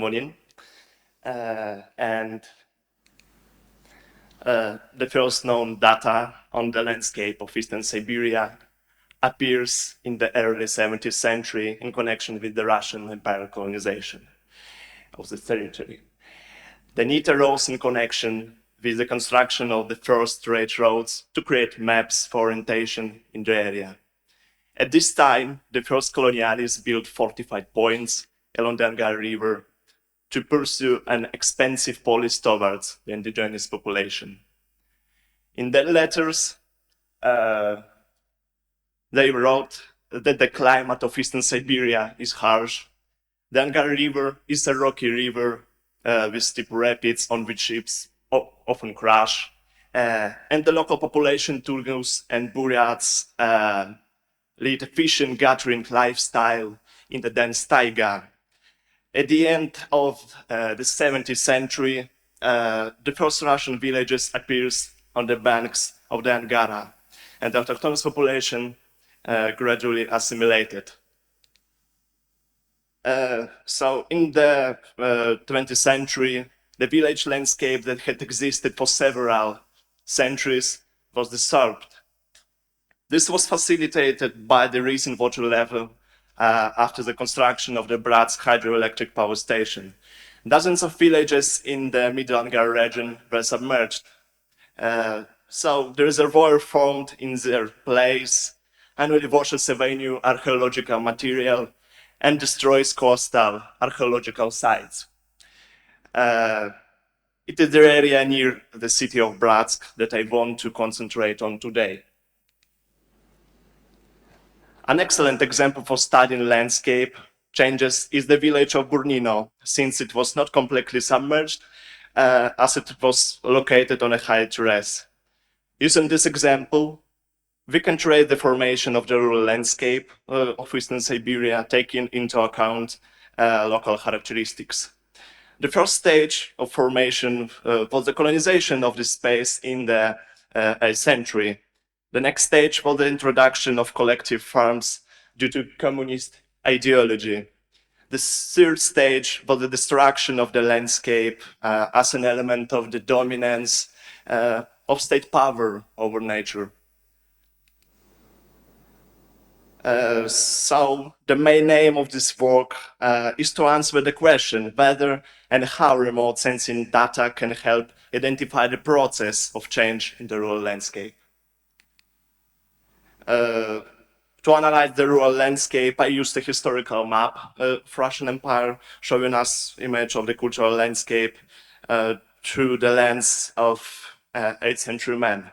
Monin. And the first known data on the landscape of Eastern Siberia appears in the early 17th century in connection with the Russian imperial colonization of the territory. The need arose in connection with the construction of the first trade roads to create maps for orientation in the area. At this time, the first colonialists built fortified points along the Angara River to pursue an expensive policy towards the indigenous population. In their letters, they wrote that the climate of Eastern Siberia is harsh. The Angara River is a rocky river with steep rapids on which ships often crash. And the local population, Turgus and Buryats, lead a fishing gathering lifestyle in the dense taiga. At the end of the 17th century, the first Russian villages appears on the banks of the Angara, and the autochthonous population gradually assimilated. So in the 20th century, the village landscape that had existed for several centuries was disturbed. This was facilitated by the recent water level after the construction of the Bratsk hydroelectric power station. Dozens of villages in the middle Angara region were submerged. So the reservoir formed in their place annually washes away new archaeological material and destroys coastal archaeological sites. It is the area near the city of Bratsk that I want to concentrate on today. An excellent example for studying landscape changes is the village of Burnino, since it was not completely submerged, as it was located on a high terrace. Using this example, we can trace the formation of the rural landscape of Eastern Siberia, taking into account local characteristics. The first stage of formation was the colonization of this space in the 8th century. The next stage was the introduction of collective farms due to communist ideology. The third stage was the destruction of the landscape as an element of the dominance of state power over nature. So the main aim of this work is to answer the question whether and how remote sensing data can help identify the process of change in the rural landscape. To analyze the rural landscape, I used a historical map of Russian Empire, showing us image of the cultural landscape through the lens of 8th century man.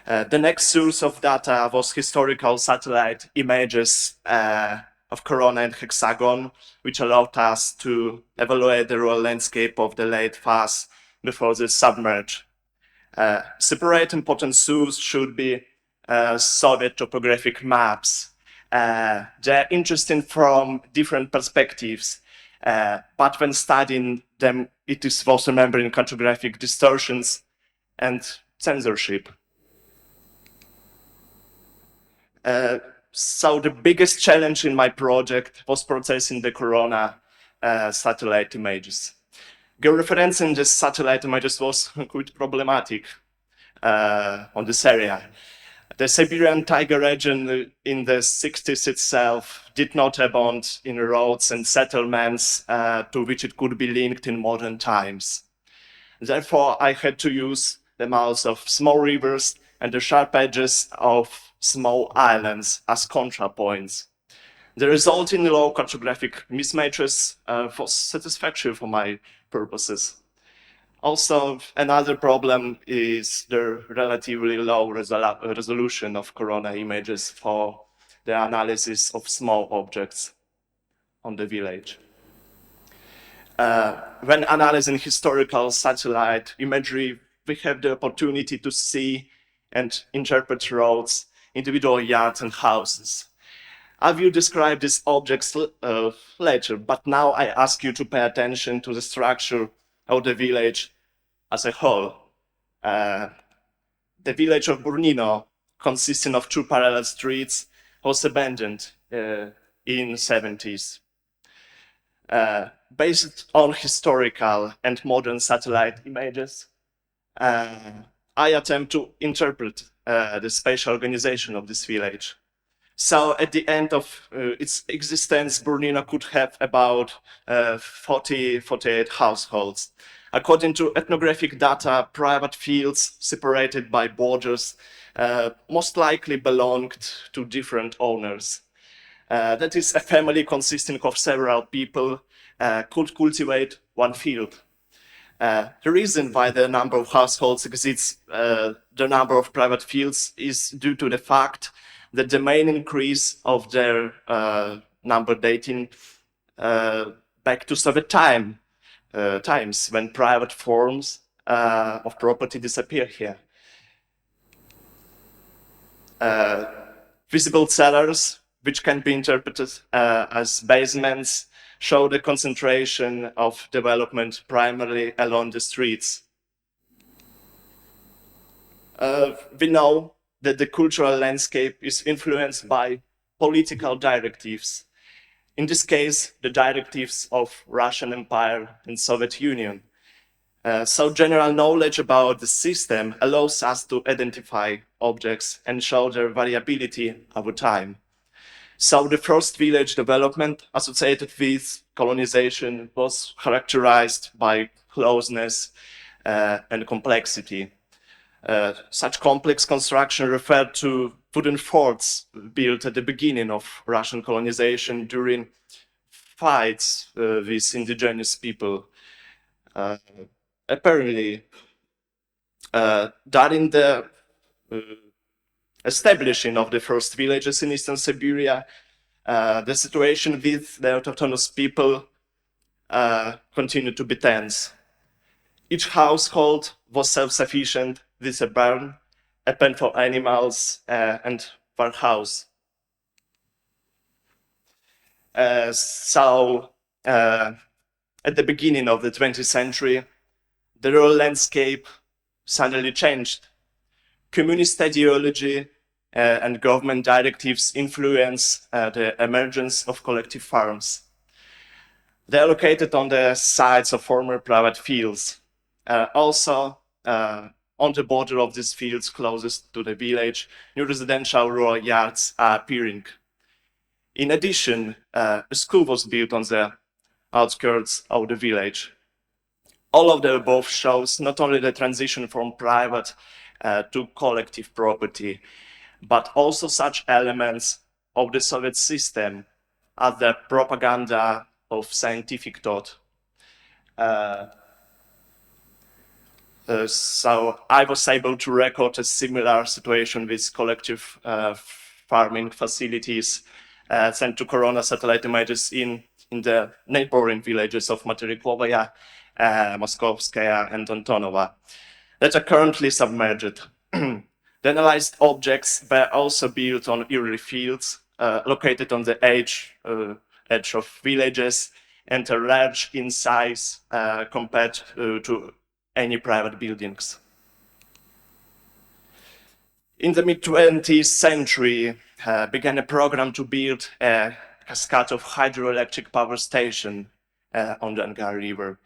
The next source of data was historical satellite images of Corona and Hexagon, which allowed us to evaluate the rural landscape of the late phase before the Submerged. Separate important source should be Soviet topographic maps. They're interesting from different perspectives, but when studying them, it is worth remembering cartographic distortions and censorship. So the biggest challenge in my project was processing the Corona satellite images. Georeferencing the satellite images was quite problematic on this area. The Siberian taiga region in the 60s itself did not abound in roads and settlements to which it could be linked in modern times. Therefore, I had to use the mouths of small rivers and the sharp edges of small islands as contrapoints. The resulting low cartographic mismatches was satisfactory for my purposes. Also, another problem is the relatively low resolution of Corona images for the analysis of small objects on the village. When analyzing historical satellite imagery, we have the opportunity to see and interpret roads, individual yards and houses. I will describe these objects later, but now I ask you to pay attention to the structure of the village as a whole. The village of Burnino, consisting of two parallel streets, was abandoned in the 70s. Based on historical and modern satellite images, I attempt to interpret the spatial organization of this village. So at the end of its existence, Burnina could have about 48 households. According to ethnographic data, private fields separated by borders most likely belonged to different owners. That is, a family consisting of several people could cultivate one field. The reason why the number of households exceeds the number of private fields is due to the fact that the main increase of their number dating back to Soviet times when private forms of property disappear here. Visible cellars, which can be interpreted as basements, show the concentration of development primarily along the streets. We know that the cultural landscape is influenced by political directives. In this case, the directives of Russian Empire and Soviet Union. So general knowledge about the system allows us to identify objects and show their variability over time. So the first village development associated with colonization was characterized by closeness and complexity. Such complex construction referred to wooden forts built at the beginning of Russian colonization during fights with indigenous people. Apparently, during the establishing of the first villages in Eastern Siberia, the situation with the autochthonous people continued to be tense. Each household was self-sufficient with a barn, a pen for animals, and warehouse. So, at the beginning of the 20th century, the rural landscape suddenly changed. Communist ideology and government directives influence the emergence of collective farms. They are located on the sides of former private fields. Also, on the border of these fields closest to the village, new residential rural yards are appearing. In addition, a school was built on the outskirts of the village. All of the above shows not only the transition from private to collective property, but also such elements of the Soviet system as the propaganda of scientific thought. So I was able to record a similar situation with collective farming facilities sent to Corona satellite images in the neighboring villages of Materykovaia, Moskovskaya, and Antonova that are currently submerged. The analyzed objects were also built on early fields located on the edge of villages and are large in size compared to any private buildings. In the mid-20th century, began a program to build a cascade of hydroelectric power station on the Angara River.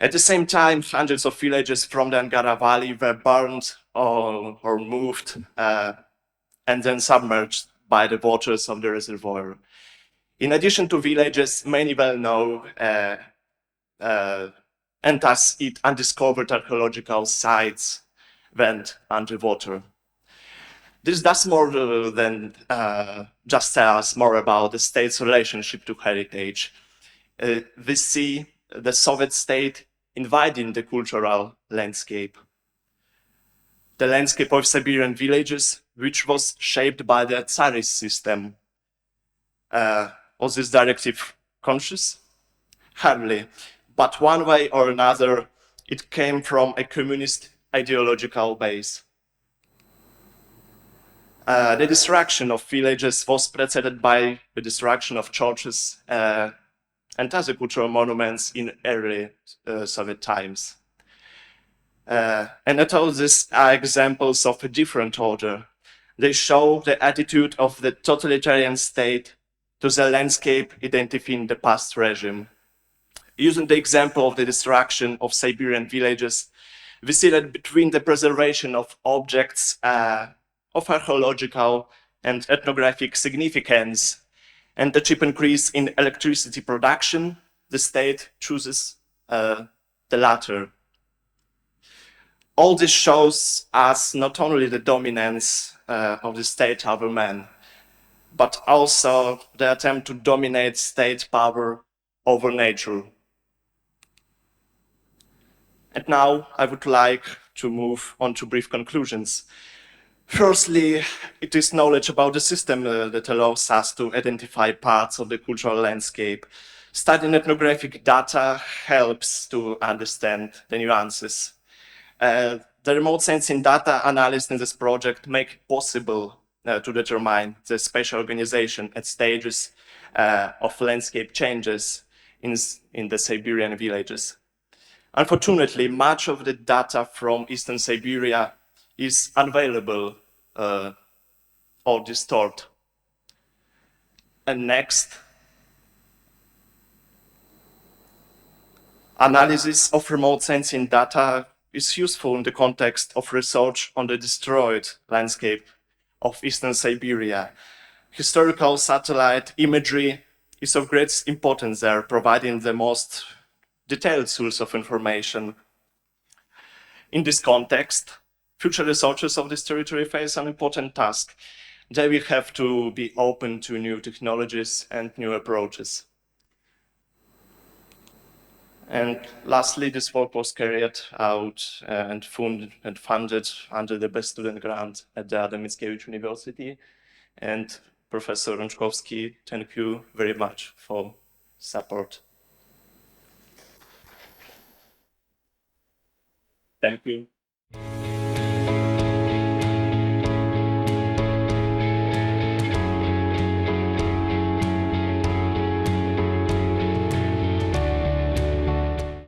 At the same time, hundreds of villages from the Angara Valley were burned or moved and then submerged by the waters of the reservoir. In addition to villages, many well-known and thus undiscovered archaeological sites went underwater. This does more than just tell us more about the state's relationship to heritage. We see the Soviet state invading the cultural landscape. The landscape of Siberian villages, which was shaped by the Tsarist system. Was this directive conscious? Hardly. But one way or another, it came from a communist ideological base. The destruction of villages was preceded by the destruction of churches and other cultural monuments in early Soviet times. And all these are examples of a different order. They show the attitude of the totalitarian state to the landscape identifying the past regime. Using the example of the destruction of Siberian villages, we see that between the preservation of objects of archaeological and ethnographic significance and the cheap increase in electricity production, the state chooses the latter. All this shows us not only the dominance of the state over man, but also the attempt to dominate state power over nature. And now I would like to move on to brief conclusions. Firstly, it is knowledge about the system that allows us to identify parts of the cultural landscape. Studying ethnographic data helps to understand the nuances. The remote sensing data analysis in this project make it possible to determine the spatial organization at stages of landscape changes in the Siberian villages. Unfortunately, much of the data from Eastern Siberia is unavailable or distorted. And next, analysis of remote sensing data is useful in the context of research on the destroyed landscape of Eastern Siberia. Historical satellite imagery is of great importance there, providing the most detailed source of information. In this context, future researchers of this territory face an important task. They will have to be open to new technologies and new approaches. And lastly, this work was carried out and funded under the Best Student Grant at the Adam Mickiewicz University. And Professor Rączkowski, thank you very much for support. Thank you.